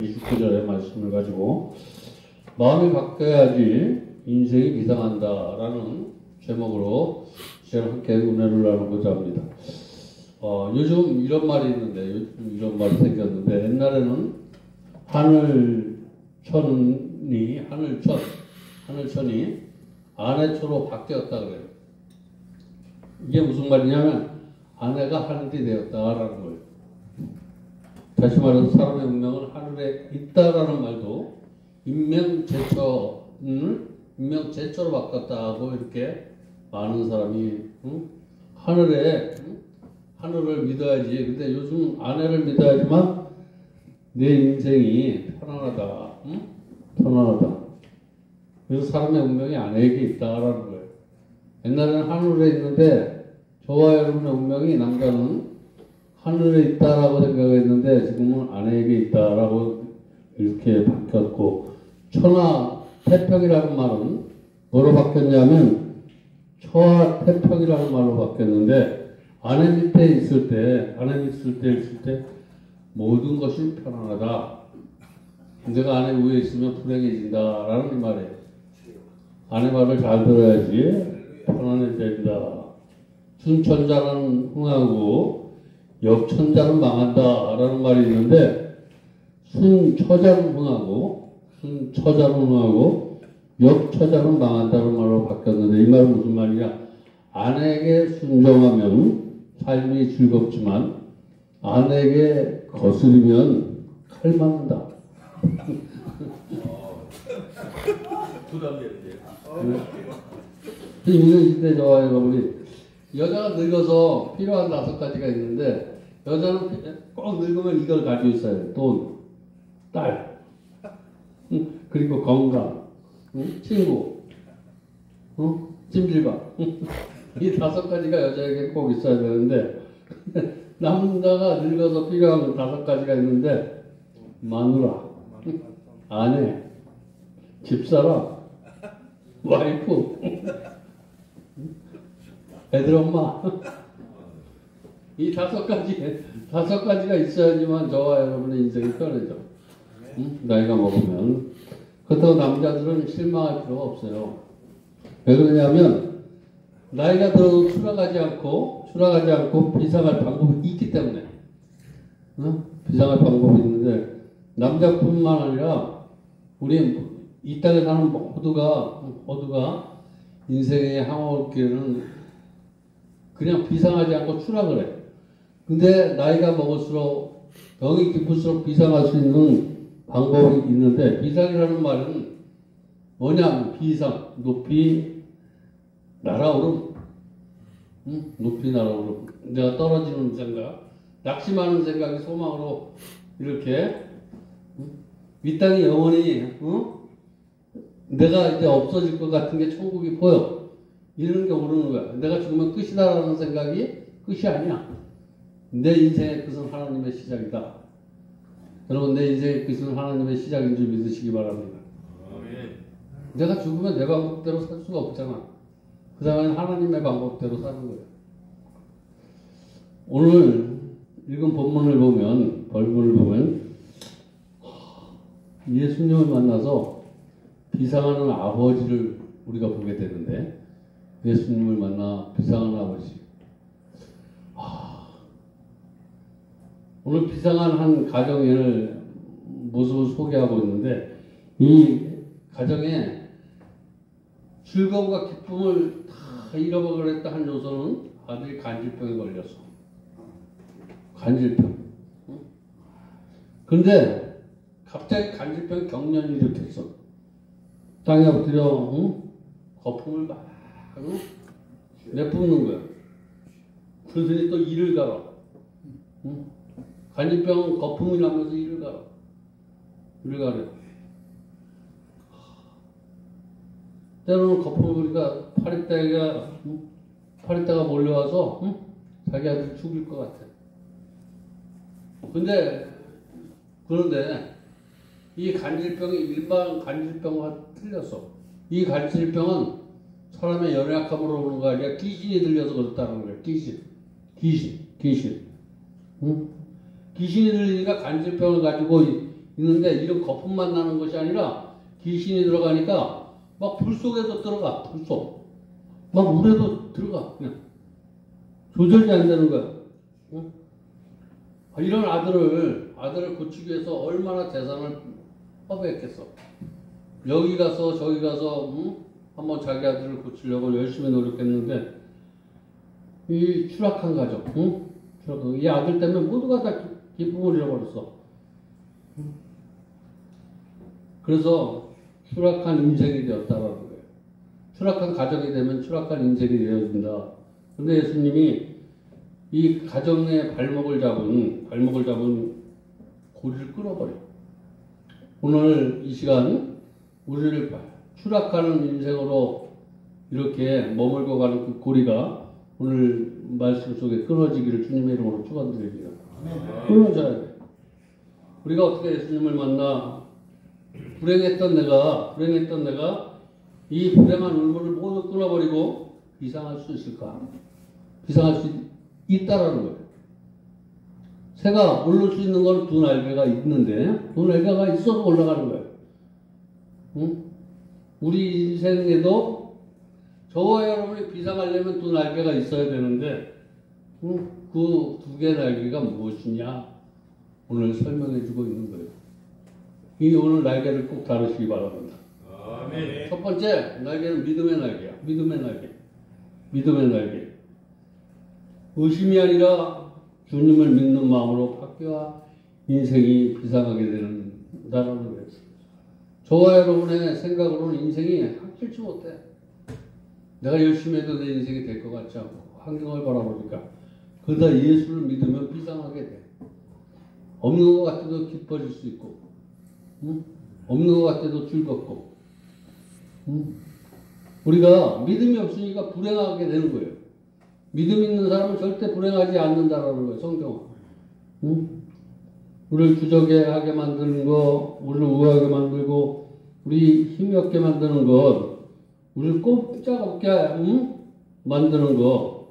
29절의 말씀을 가지고 마음이 바뀌어야지 인생이 비상한다라는 제목으로 저랑 함께 은혜를 나누고자 합니다. 요즘 이런 말이 있는데, 요즘 이런 말이 생겼는데, 옛날에는 하늘천이 아내초로 바뀌었다 그래요. 이게 무슨 말이냐면 아내가 하늘이 되었다라는 거예요. 다시 말해서 사람의 운명은 하늘에 있다라는 말도 인명제초로 바꿨다고 이렇게 많은 사람이 하늘을 믿어야지. 근데 요즘 아내를 믿어야지만 내 인생이 편안하다. 편안하다. 그래서 사람의 운명이 아내에게 있다라는 거예요. 옛날에는 하늘에 있는데 저와 여러분의 운명이 남자는 하늘에 있다라고 생각했는데 지금은 아내에게 있다라고 이렇게 바뀌었고, 천하태평이라는 말은 뭐로 바뀌었냐면 처하태평이라는 말로 바뀌었는데, 아내 밑에 있을 때 모든 것이 편안하다. 내가 아내 위에 있으면 불행해진다라는 말이에요. 아내 말을 잘 들어야지 편안해집니다. 순천자는 흥하고 역천자는 망한다라는 말이 있는데, 순처자는 흥하고 역처자는 망한다는 말로 바뀌었는데, 이 말은 무슨 말이냐? 아내에게 순종하면 삶이 즐겁지만 아내에게 거스르면 칼 맞는다. 부담되는데요. 이런 시대 저와 여러분이 여자가 늙어서 필요한 5가지가 있는데, 여자는 꼭 늙으면 이걸 가지고 있어요. 돈, 딸, 그리고 건강, 친구, 찜질방. 이 5가지가 여자에게 꼭 있어야 되는데, 남자가 늙어서 필요한 5가지가 있는데, 마누라, 아내, 집사람, 와이프, 애들 엄마. 이 5가지가 있어야지만 저와 여러분의 인생이 편해져. 나이가 먹으면. 그렇다고 남자들은 실망할 필요가 없어요. 왜 그러냐면 나이가 들어도 추락하지 않고 비상할 방법이 있기 때문에. 비상할 방법이 있는데, 남자뿐만 아니라 우리 이 땅에 사는 모두가 인생의 항해길은 그냥 비상하지 않고 추락을 해. 근데 나이가 먹을수록 병이 깊을수록 비상할 수 있는 방법이 있는데, 비상이라는 말은 뭐냐면 비상, 높이 날아오름. 높이 날아오름. 내가 떨어지는 생각, 낙심하는 생각이 소망으로 이렇게 이 땅이 영원히 내가 이제 없어질 것 같은 게 천국이 보여. 이런 게 오르는 거야. 내가 죽으면 끝이다라는 생각이 끝이 아니야. 내 인생의 끝은 하나님의 시작이다. 여러분, 내 인생의 끝은 하나님의 시작인 줄 믿으시기 바랍니다. 내가 죽으면 내 방법대로 살 수가 없잖아. 그 다음에 하나님의 방법대로 사는 거예요. 오늘 읽은 본문을 보면 예수님을 만나서 비상하는 아버지를 우리가 보게 되는데, 예수님을 만나 비상한 아버지. 오늘 비상한 한 가정의 모습을 소개하고 있는데, 이 가정에 즐거움과 기쁨을 다 잃어버렸다 한 요소는 아들이 간질병에 걸렸어. 간질병. 근데 갑자기 간질병이 경련이 일으켰어. 땅에 엎드려 거품을 막 내뿜는 거야. 그러더니 또 이를 갈아. 간질병은 거품이 나면서 이를 가려. 때로는 거품을 보니까 파리떼가 몰려와서 자기 아들 죽일 것 같아. 그런데 이 간질병이 일반 간질병과 틀렸어. 이 간질병은 사람의 연약함으로 오는 거 아니라 귀신이 들려서 그렇다는 거야. 귀신. 귀신이 들리니까 간질병을 가지고 있는데 이런 거품만 나는 것이 아니라 귀신이 들어가니까 막 불 속에도 들어가. 불 속. 막 물에도 들어가. 그냥 조절이 안 되는 거야. 응? 이런 아들을 고치기 위해서 얼마나 재산을 허비했겠어. 여기 가서 저기 가서 한번 자기 아들을 고치려고 열심히 노력했는데 이 추락한 가정, 이 아들 때문에 모두가 다 기쁨을 잃어버렸어. 그래서 추락한 인생이 되었다라는 거예요. 추락한 가정이 되면 추락한 인생이 되어진다. 근데 예수님이 이 가정의 발목을 잡은 고리를 끊어버려. 오늘 이 시간 우리를 추락하는 인생으로 이렇게 머물고 가는 그 고리가 오늘 말씀 속에 끊어지기를 주님의 이름으로 축원드립니다. 끊어져야 돼. 우리가 어떻게 예수님을 만나 불행했던 내가 이 불행한 울물을 모두 끊어버리고 비상할 수 있을까? 비상할 수 있다라는 거예요. 새가 오를 수 있는 건 두 날개가 있는데 두 날개가 있어서 올라가는 거예요. 응? 우리 인생에도 저와 여러분이 비상하려면 두 날개가 있어야 되는데 그 두 개의 날개가 무엇이냐 오늘 설명해 주고 있는 거예요. 이 오늘 날개를 꼭 다루시기 바랍니다. 아멘. 첫 번째 날개는 믿음의 날개야. 믿음의 날개. 의심이 아니라 주님을 믿는 마음으로 바뀌어 인생이 비상하게 된다는 거예요. 저와 여러분의 생각으로는 인생이 확실치 못해. 내가 열심히 해도 내 인생이 될 것 같지 않고 환경을 바라보니까 그러다 예수를 믿으면 비상하게 돼. 없는 것 같아도 기뻐질 수 있고 없는 것 같아도 즐겁고 우리가 믿음이 없으니까 불행하게 되는 거예요. 믿음 있는 사람은 절대 불행하지 않는다라는 거예요. 성경은. 우리를 주저하게 만드는 거, 우리를 우하게 만들고 우리 힘이 없게 만드는 것, 우리를 꼼짝없게 만드는 것,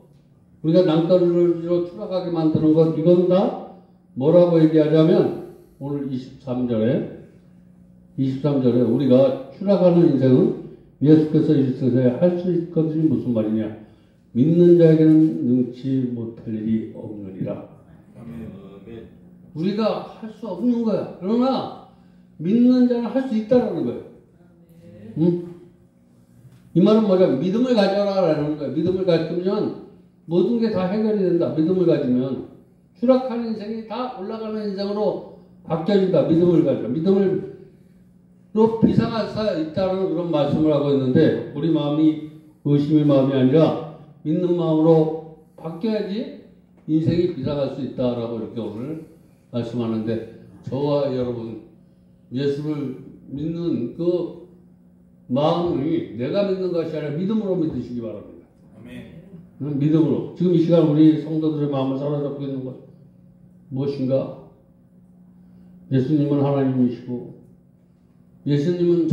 우리가 낭떠러지로 추락하게 만드는 것, 이건 다 뭐라고 얘기하자면 오늘 23절에 우리가 추락하는 인생은 예수께서 이르시되 할 수 있거든이 무슨 말이냐? 믿는 자에게는 능치 못할 일이 없느니라. 아멘. 우리가 할 수 없는 거야. 그러나 믿는 자는 할 수 있다라는 거예요. 이 말은 뭐냐? 믿음을 가져라라는 거예요. 믿음을 가지면 모든 게 다 해결이 된다. 믿음을 가지면 추락하는 인생이 다 올라가는 인생으로 바뀌어진다. 믿음을 가져. 믿음으로 비상할 수 있다는 그런 말씀을 하고 있는데 우리 마음이 의심의 마음이 아니라 믿는 마음으로 바뀌어야지 인생이 비상할 수 있다라고 이렇게 오늘 말씀하는데 저와 여러분 예수를 믿는 그 마음이 내가 믿는 것이 아니라 믿음으로 믿으시기 바랍니다. 아멘. 믿음으로. 지금 이 시간 우리 성도들의 마음을 사로잡고 있는 것 무엇인가? 예수님은 하나님이시고 예수님은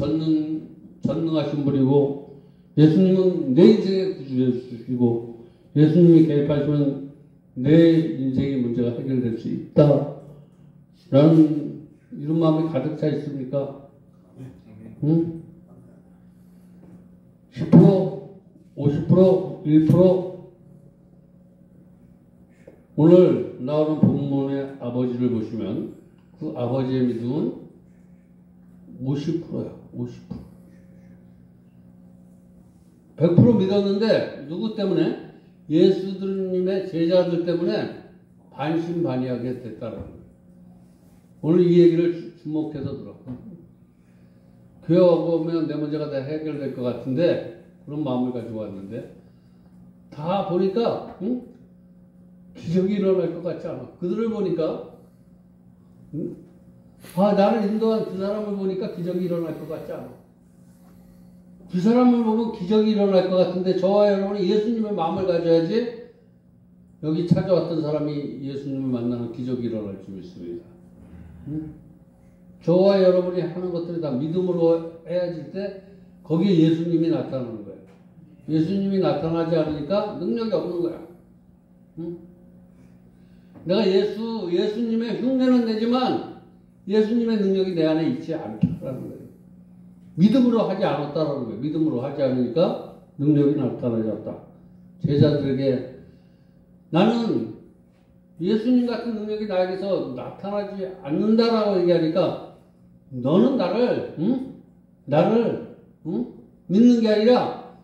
전능하신 분이고 예수님은 내 인생의 구주이시고 예수님이 개입하시면 내 인생의 문제가 해결될 수 있다 라는 이런 마음이 가득 차 있습니까? 응? 10%, 50%, 1%? 오늘 나오는 본문의 아버지를 보시면 그 아버지의 믿음은 50%야. 50%. 100% 믿었는데 누구 때문에? 예수님의 제자들 때문에 반신반의하게 됐다라는 거예요. 오늘 이 얘기를 주목해서 들어. 교회 오면 내 문제가 다 해결될 것 같은데 그런 마음을 가지고 왔는데 다 보니까 기적이 일어날 것 같지 않아. 그들을 보니까 나를 인도한 그 사람을 보니까 기적이 일어날 것 같지 않아. 그 사람을 보면 기적이 일어날 것 같은데 저와 여러분이 예수님의 마음을 가져야지 여기 찾아왔던 사람이 예수님을 만나는 기적이 일어날 줄 믿습니다. 저와 여러분이 하는 것들이 다 믿음으로 헤어질 때 거기에 예수님이 나타나는 거예요. 예수님이 나타나지 않으니까 능력이 없는 거야. 내가 예수님의 흉내는 내지만 예수님의 능력이 내 안에 있지 않다라는 거예요. 믿음으로 하지 않았다라는 거예요. 믿음으로 하지 않으니까 능력이 나타나지 않았다. 제자들에게 나는 예수님 같은 능력이 나에게서 나타나지 않는다라고 얘기하니까 너는 나를 믿는 게 아니라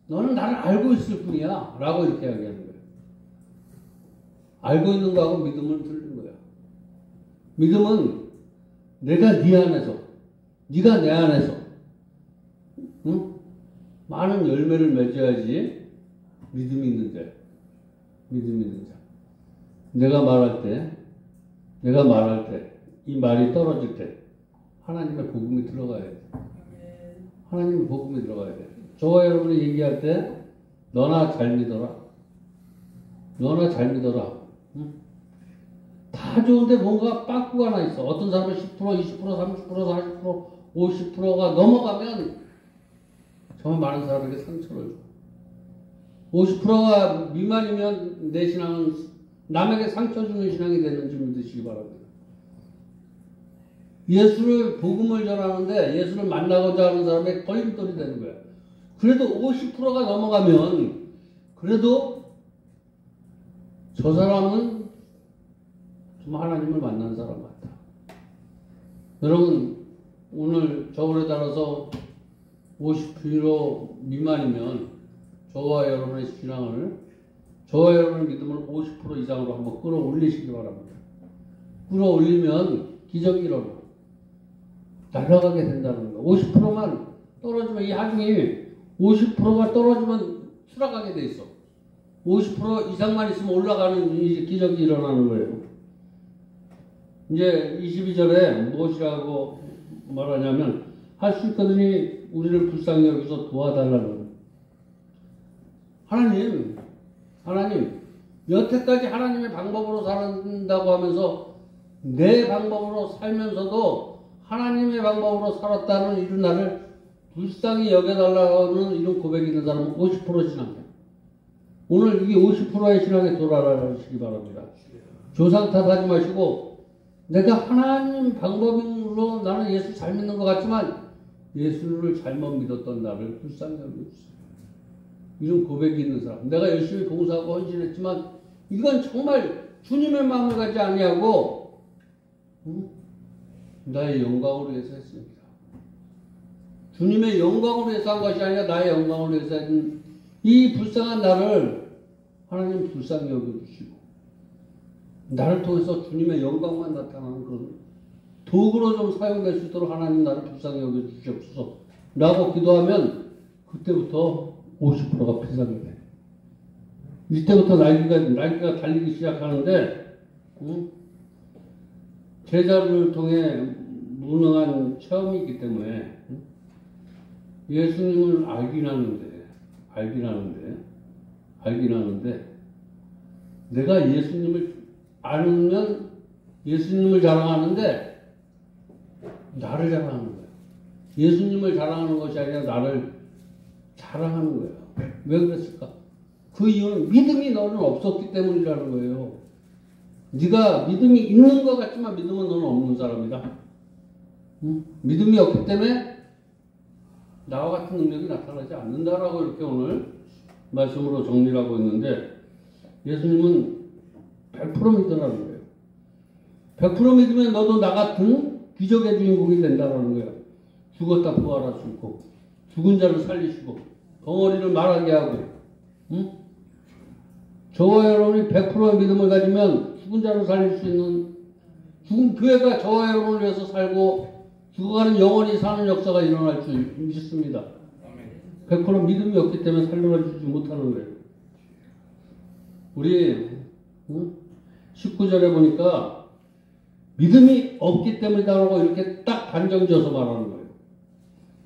너는 나를 알고 있을 뿐이야 라고 이렇게 이야기하는 거예요. 알고 있는 거하고 믿음은 틀린 거야. 믿음은 내가 네 안에서, 네가 내 안에서 많은 열매를 맺어야지 믿음이 있는 자. 믿음이 있는 자. 내가 말할 때, 이 말이 떨어질 때, 하나님의 복음이 들어가야 돼. 하나님의 복음이 들어가야 돼. 저와 여러분이 얘기할 때, 너나 잘 믿어라. 너나 잘 믿어라. 다 좋은데 뭔가 빠꾸가 하나 있어. 어떤 사람은 10%, 20%, 30%, 40%, 50%가 넘어가면 정말 많은 사람에게 상처를 줘. 50%가 미만이면 내 신앙은 남에게 상처 주는 신앙이 되는지 믿으시기 바랍니다. 예수를 복음을 전하는데 예수를 만나고자 하는 사람의 걸림돌이 되는 거야. 그래도 50%가 넘어가면 그래도 저 사람은 좀 하나님을 만난 사람 같다. 여러분 오늘 저울에 따라서 50% 미만이면 저와 여러분의 신앙을, 저와 여러분의 믿음을 50% 이상으로 한번 끌어올리시기 바랍니다. 끌어올리면 기적이 일어나. 날아가게 된다는 거. 50%만 떨어지면 이 하중이 50%가 떨어지면 추락하게 돼 있어. 50% 이상만 있으면 올라가는 이제 기적이 일어나는 거예요. 이제 22절에 무엇이라고 말하냐면 할 수 있거든요. 우리를 불쌍히 여기서 도와달라는 거예요. 하나님, 여태까지 하나님의 방법으로 살았다고 하면서 내 방법으로 살면서도 하나님의 방법으로 살았다는 이런 나를 불쌍히 여겨달라는 이런 고백이 있는 사람은 50% 신앙이에요. 오늘 이게 50%의 신앙에 돌아가시기 바랍니다. 조상 탓하지 마시고 내가 하나님 방법으로 나는 예수 잘 믿는 것 같지만 예수를 잘못 믿었던 나를 불쌍히 여겨주세요. 이런 고백이 있는 사람. 내가 열심히 봉사하고 헌신했지만 이건 정말 주님의 마음을 가지 아니하고 나의 영광으로 해서 했습니다. 주님의 영광으로 해서 한 것이 아니라 나의 영광으로 해서 한 이 불쌍한 나를 하나님 불쌍히 여겨주시고 나를 통해서 주님의 영광만 나타나는 그런 도구로 좀 사용될 수 있도록 하나님 나를 불쌍히 여겨주시옵소서 라고 기도하면 그때부터 50%가 피상이 돼. 이때부터 날개가 달리기 시작하는데 제자를 통해 무능한 체험이기 때문에 예수님을 알긴 하는데 내가 예수님을 알면 예수님을 자랑하는데 나를 자랑하는 거야. 예수님을 자랑하는 것이 아니라 나를 자랑하는 거예요. 왜 그랬을까? 그 이유는 믿음이 너는 없었기 때문이라는 거예요. 네가 믿음이 있는 것 같지만 믿음은 너는 없는 사람이다. 믿음이 없기 때문에 나와 같은 능력이 나타나지 않는다라고 이렇게 오늘 말씀으로 정리를 하고 있는데 예수님은 100% 믿으라는 거예요. 100% 믿으면 너도 나 같은 기적의 주인공이 된다는 거예요. 죽었다 부활할 수 있고 죽은 자를 살리시고 덩어리를 말하게 하고 저와 여러분이 100%의 믿음을 가지면 죽은 자를 살릴 수 있는 죽은 교회가 저와 여러분을 위해서 살고 죽어가는 영원히 사는 역사가 일어날 수 있습니다. 100% 믿음이 없기 때문에 살려주지 못하는 거예요. 우리 19절에 보니까 믿음이 없기 때문이다라고 이렇게 딱 단정지어서 말하는 거예요.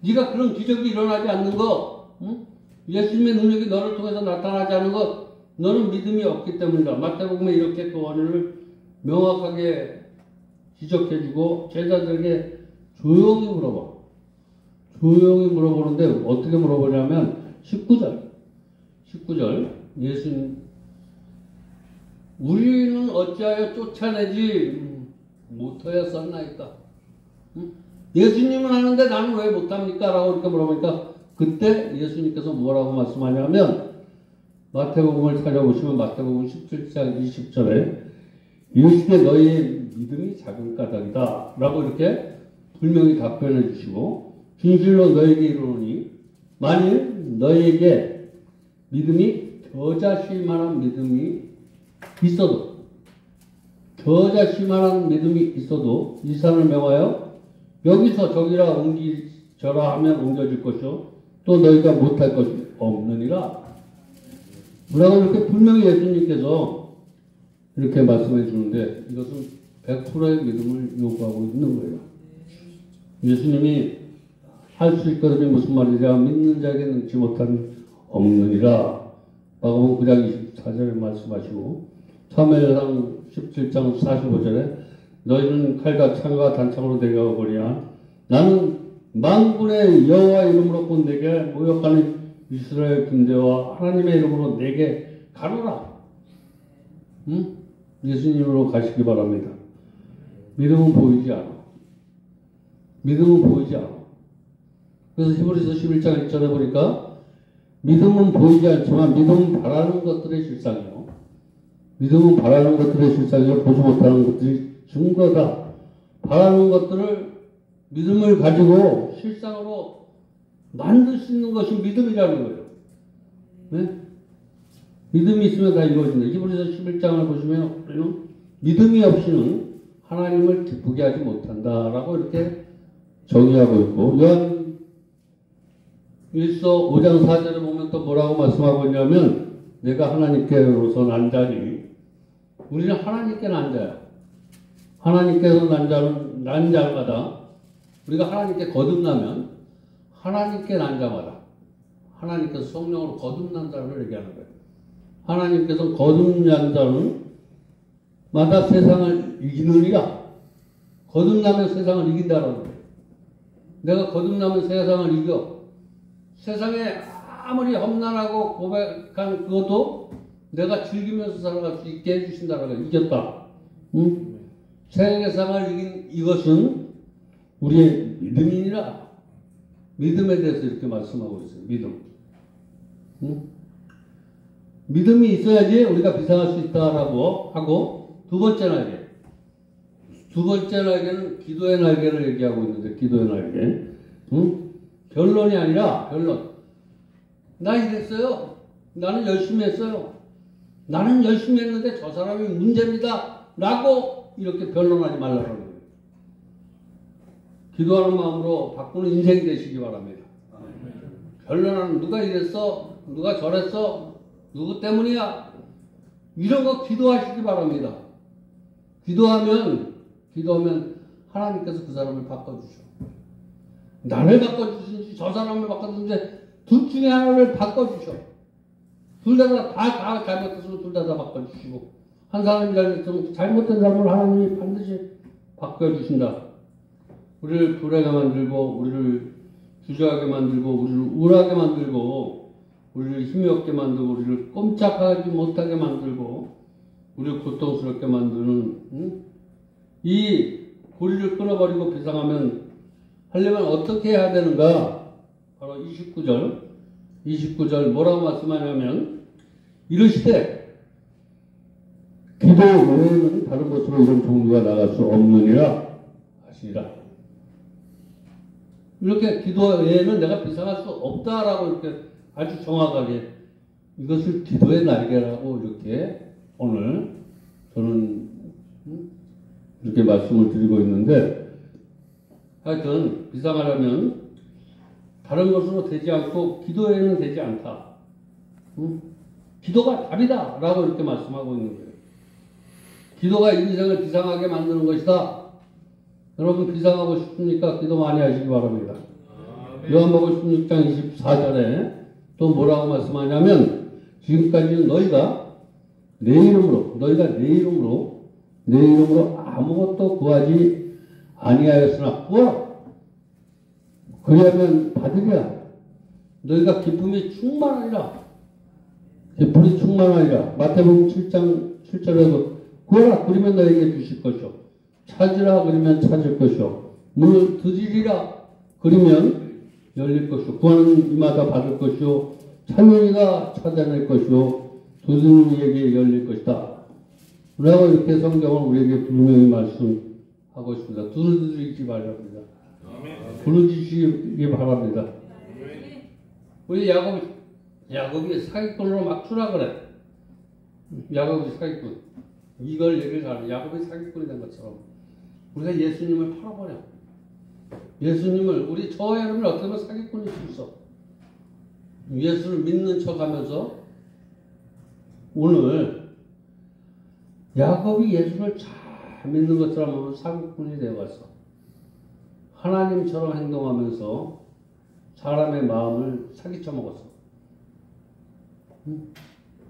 네가 그런 기적이 일어나지 않는 거, 예수님의 능력이 너를 통해서 나타나지 않는 것, 너는 믿음이 없기 때문이다. 마태복음에 이렇게 그 원인을 명확하게 지적해주고 제자들에게 조용히 물어봐. 조용히 물어보는데 어떻게 물어보냐면 19절 예수님 우리는 어찌하여 쫓아내지 못하였었나이까. 예수님은 하는데 나는 왜 못합니까? 라고 이렇게 물어보니까 그때 예수님께서 뭐라고 말씀하냐면 마태복음을 찾아보시면 마태복음 17장 20절에 이르시되 너희의 믿음이 작은 까닭이다 라고 이렇게 분명히 답변해 주시고 진실로 너희에게 이르노니 만일 너희에게 믿음이 겨자씨만한 믿음이 있어도 겨자씨만한 믿음이 있어도 이 산을 명하여 여기서 저기라 옮기져라 하면 옮겨질 것이요 또 너희가 못할 것이 없느니라. 뭐라고 이렇게 분명히 예수님께서 이렇게 말씀해 주는데 이것은 100%의 믿음을 요구하고 있는 거예요. 예수님이 할 수 있거든요. 무슨 말이냐. 믿는 자에게 능치 못한 없느니라. 마가복음 9장 24절에 말씀하시고 사무엘상 17장 45절에 너희는 칼과 창과 단창으로 대가고 보리야 나는 만군의 여호와 이름으로 곧 내게 모욕하는 이스라엘 군대와 하나님의 이름으로 내게 가노라. 응? 예수님으로 가시기 바랍니다. 믿음은 보이지 않아. 믿음은 보이지 않아. 그래서 히브리서 11장 1절에 보니까 믿음은 보이지 않지만 믿음은 바라는 것들의 실상이요. 믿음은 바라는 것들의 실상이요. 보지 못하는 것들이 증거다. 바라는 것들을 믿음을 가지고 실상으로 만들 수 있는 것이 믿음이라는 거예요. 네? 믿음이 있으면 다 이루어진다. 히브리서 11장을 보시면 믿음이 없이는 하나님을 기쁘게 하지 못한다라고 이렇게 정의하고 있고 요한 1서 5장 4절에 보면 또 뭐라고 말씀하고 있냐면 내가 하나님께로서 난 자니 우리는 하나님께 난 자야. 하나님께서 난 자마다 우리가 하나님께 거듭나면 하나님께 난 자마다 하나님께서 성령으로 거듭난 자를 얘기하는 거예요. 하나님께서 거듭난 자는 마다 세상을 이기느니라. 거듭나면 세상을 이긴다라는 거예요. 내가 거듭나면 세상을 이겨. 세상에 아무리 험난하고 고백한 그것도 내가 즐기면서 살아갈 수 있게 해주신다라는 거예요. 이겼다. 응? 세상을 이긴 이것은 우리의 믿음이니라. 믿음에 대해서 이렇게 말씀하고 있어요. 믿음. 응? 믿음이 있어야지 우리가 비상할 수 있다라고 하고 두 번째 날개. 두 번째 날개는 기도의 날개를 얘기하고 있는데 기도의 날개. 응? 변론이 아니라 변론. 나 이랬어요. 나는 열심히 했어요. 나는 열심히 했는데 저 사람이 문제입니다. 라고 이렇게 변론하지 말라는 거예요. 기도하는 마음으로 바꾸는 인생이 되시기 바랍니다. 변론하는 누가 이랬어? 누가 저랬어? 누구 때문이야? 이런 거 기도하시기 바랍니다. 기도하면 하나님께서 그 사람을 바꿔주셔. 나를 바꿔주시는지 저 사람을 바꿔주는지 둘 중에 하나를 바꿔주셔. 둘 다 잘못했으면 둘 다 바꿔주시고 한 사람이 잘못된 사람을 하나님이 반드시 바꿔주신다. 우리를 불행하게 만들고 우리를 주저하게 만들고 우리를 우울하게 만들고 우리를 힘이 없게 만들고 우리를 꼼짝하지 못하게 만들고 우리를 고통스럽게 만드는 이 고리를 끊어버리고 비상하면 하려면 어떻게 해야 되는가? 바로 29절 뭐라고 말씀하냐면 이르시되 기도 외에는 다른 곳으로 이런 종류가 나갈 수 없느니라 하시니라. 이렇게 기도 외에는 내가 비상할 수 없다라고 이렇게 아주 정확하게 이것을 기도의 날개라고 이렇게 오늘 저는 이렇게 말씀을 드리고 있는데 하여튼 비상하려면 다른 것으로 되지 않고 기도에는 되지 않다. 기도가 답이다 라고 이렇게 말씀하고 있는 거예요. 기도가 인생을 비상하게 만드는 것이다. 여러분 비상하고 싶습니까? 기도 많이 하시기 바랍니다. 요한복음 16장 24절에 또 뭐라고 말씀하냐면 지금까지는 너희가 내 이름으로 아무것도 구하지 아니하였으나 구하라. 그리하면 받으리라. 너희가 기쁨이 충만하리라. 마태복음 7장 7절에도 구하라 그러면 너희에게 주실 것이요 찾으라 그러면 찾을 것이요 문을 두드리라. 그러면 열릴 것이요. 구하는 이마다 받을 것이요. 찾는 이가 찾아낼 것이요. 두드리는 이에게 열릴 것이다. 라고 이렇게 성경은 우리에게 분명히 말씀하고 있습니다. 두드리지 바랍니다. 부르짖기 바랍니다. 우리 야곱이 사기꾼으로 막 추라 그래. 야곱이 사기꾼. 이걸 얘기를 잘해. 야곱이 사기꾼이 된 것처럼 우리가 예수님을 팔아버려. 예수님을 우리 저 여러분을 어떻게 보면 사기꾼일 수 있어. 예수를 믿는 척하면서 오늘 야곱이 예수를 잘 믿는 것처럼 하면 사기꾼이 되어갔어. 하나님처럼 행동하면서 사람의 마음을 사기쳐 먹었어.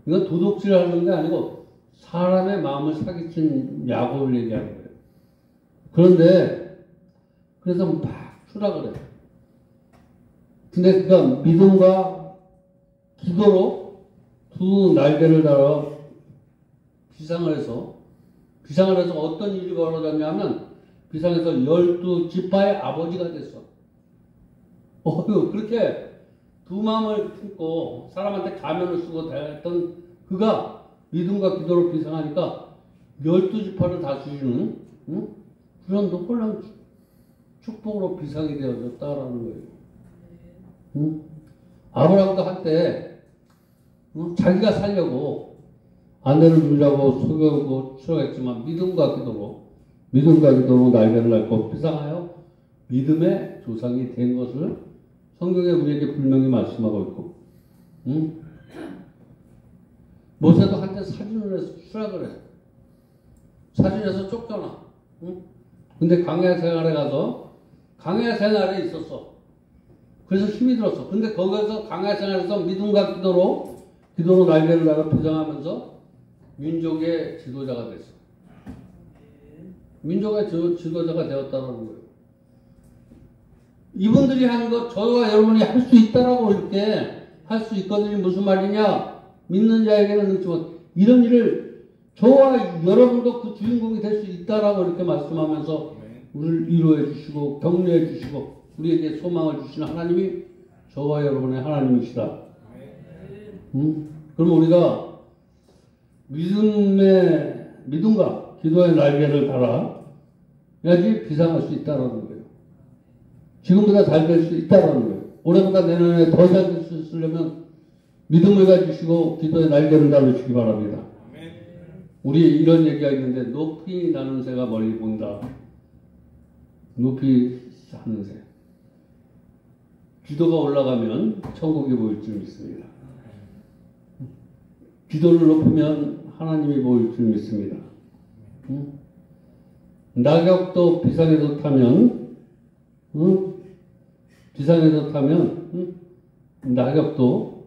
이건 도둑질하는 게 아니고 사람의 마음을 사기친 야곱을 얘기하는 거예요. 그런데 그래서 막 추라 그래. 근데 그가 믿음과 기도로 두 날개를 달아 비상을 해서 어떤 일이 벌어졌냐면 비상에서 12지파의 아버지가 됐어. 그렇게 두 마음을 품고 사람한테 가면을 쓰고 다녔던 그가 믿음과 기도로 비상하니까 12지파를 다스리는 그런 놀라운 축복으로 비상이 되어졌다라는 거예요. 아브라함도 한때 자기가 살려고 아내를 주려고 속여고 추락했지만 믿음과 기도로 날개를 달고 비상하여 믿음의 조상이 된 것을 성경에 우리에게 분명히 말씀하고 있고, 모세도 한때 사진을 해서 추락을 해. 사진에서 쫓겨나. 근데 광야 생활에 가서 광야 생활에 있었어. 그래서 힘이 들었어. 근데 거기서 광야 생활에서 믿음과 기도로 날개를 달아 비상하면서 민족의 지도자가 됐어. 민족의 지도자가 되었다는 거예요. 이분들이 하는 것 저와 여러분이 할 수 있다라고 이렇게 할 수 있거든요. 무슨 말이냐? 믿는 자에게는 능지만 이런 일을 저와 여러분도 그 주인공이 될 수 있다라고 이렇게 말씀하면서 우리를 위로해 주시고 격려해 주시고 우리에게 소망을 주시는 하나님이 저와 여러분의 하나님이시다. 그럼 우리가 믿음과 기도의 날개를 달아야지 비상할 수 있다라는 거예요. 지금보다 잘 될 수 있다라는 거예요. 올해보다 내년에 더 잘 될 수 있으려면 믿음을 가지시고 기도의 날개를 달으시기 바랍니다. 우리 이런 얘기가 있는데 높이 나는 새가 멀리 본다. 높이 사는 새. 기도가 올라가면 천국이 보일 줄 믿습니다. 기도를 높이면 하나님이 보일 줄 믿습니다. 낙엽도 비상에서 타면 낙엽도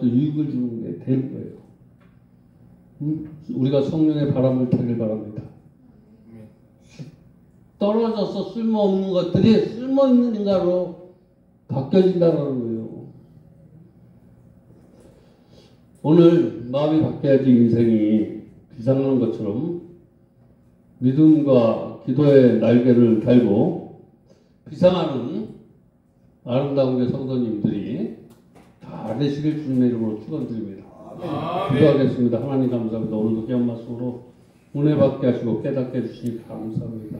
유익을 주는 게 되는 거예요. 우리가 성령의 바람을 타길 바랍니다. 떨어져서 쓸모없는 것들이 쓸모있는 인간으로 바뀌어진다는 거예요. 오늘 마음이 바뀌어야지 인생이 비상하는 것처럼 믿음과 기도의 날개를 달고 비상하는 아름다운 게 성도님들이 다 되시길 주님의 이름으로 축원드립니다. 기도하겠습니다. 하나님 감사합니다. 오늘도 귀한 말씀으로 은혜 받게 하시고 깨닫게 해주시니 감사합니다.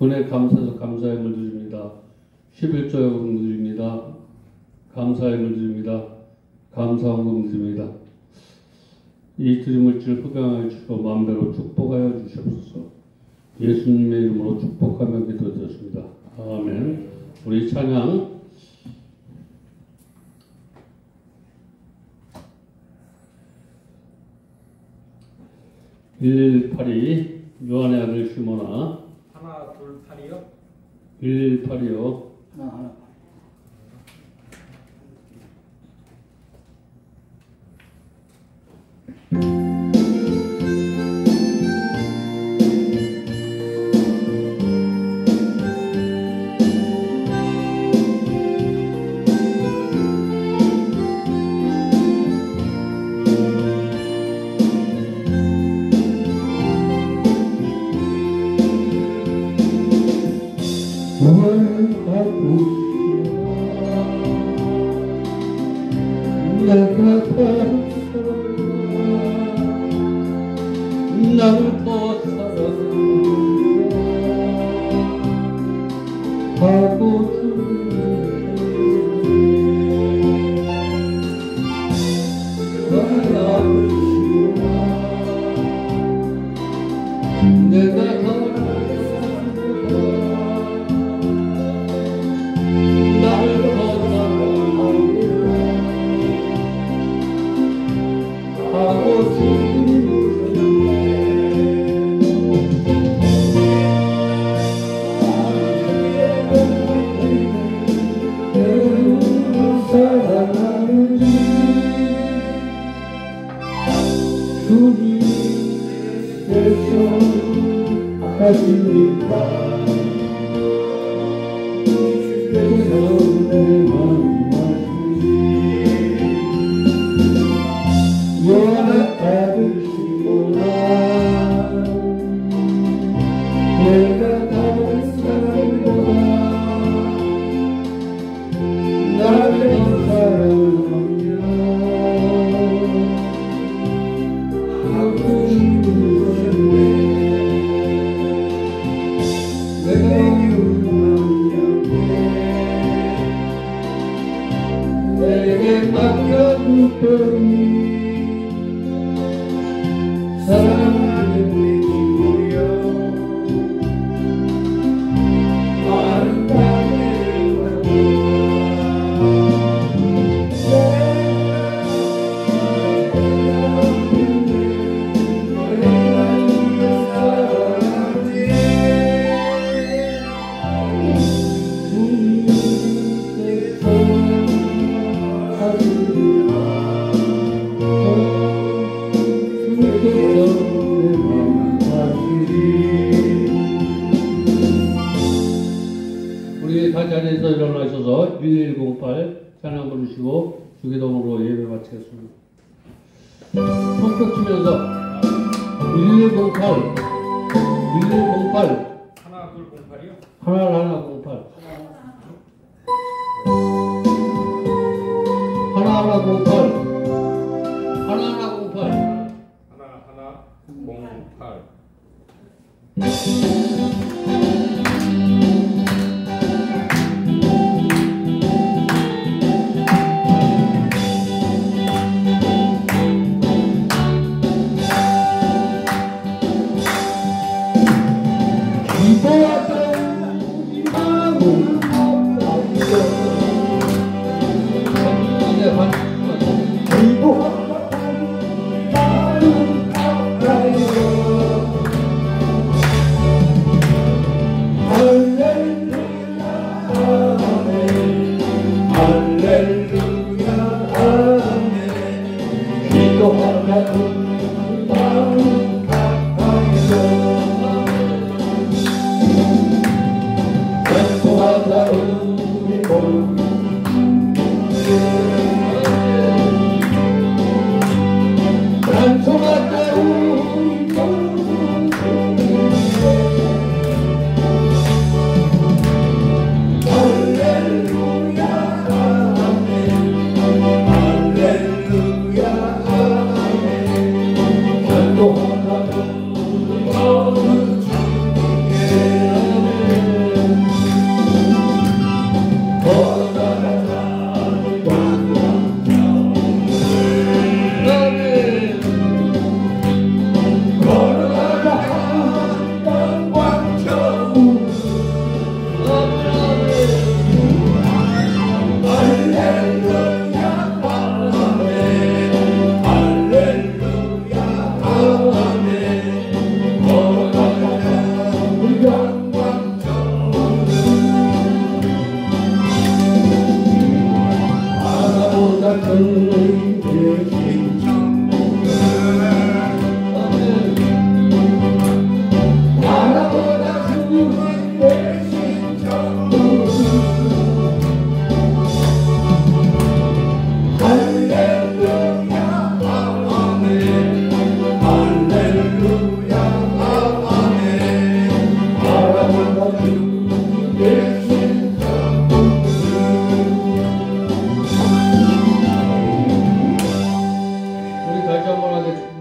은혜 감사해서 감사의 물 드립니다. 11조 요금 드립니다. 감사의 물 드립니다. 감사원금 드립니다. 이 드림을 질 흑양하여 주시고 마음대로 축복하여 주시옵소서. 예수님의 이름으로 축복하며 기도드렸습니다. 아멘. 우리 찬양 118이 요한의 아들 시몬아. 하나 둘 8이요? 118이요. 하나. 내가 나를 더 사랑하고 내가 더 나를 더 사랑하고 주님께서 하시니까 주께서 내 맘마시 연합받으시구나 내가 다른 사람보다 나를 사랑하며 내게 맡겨두더니 사랑을 내기고요 우리 다 자리에서 일어나셔서 1108 찬양 부르시고 주기도문으로 예배 마치겠습니다. 손뼉 치면서 1108 1108 하나 둘 08이요? 하나 08 하나 08 하나 08 08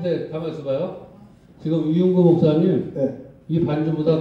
근데 가만있어 봐요. 지금 이윤구 목사님 네. 이 반주보다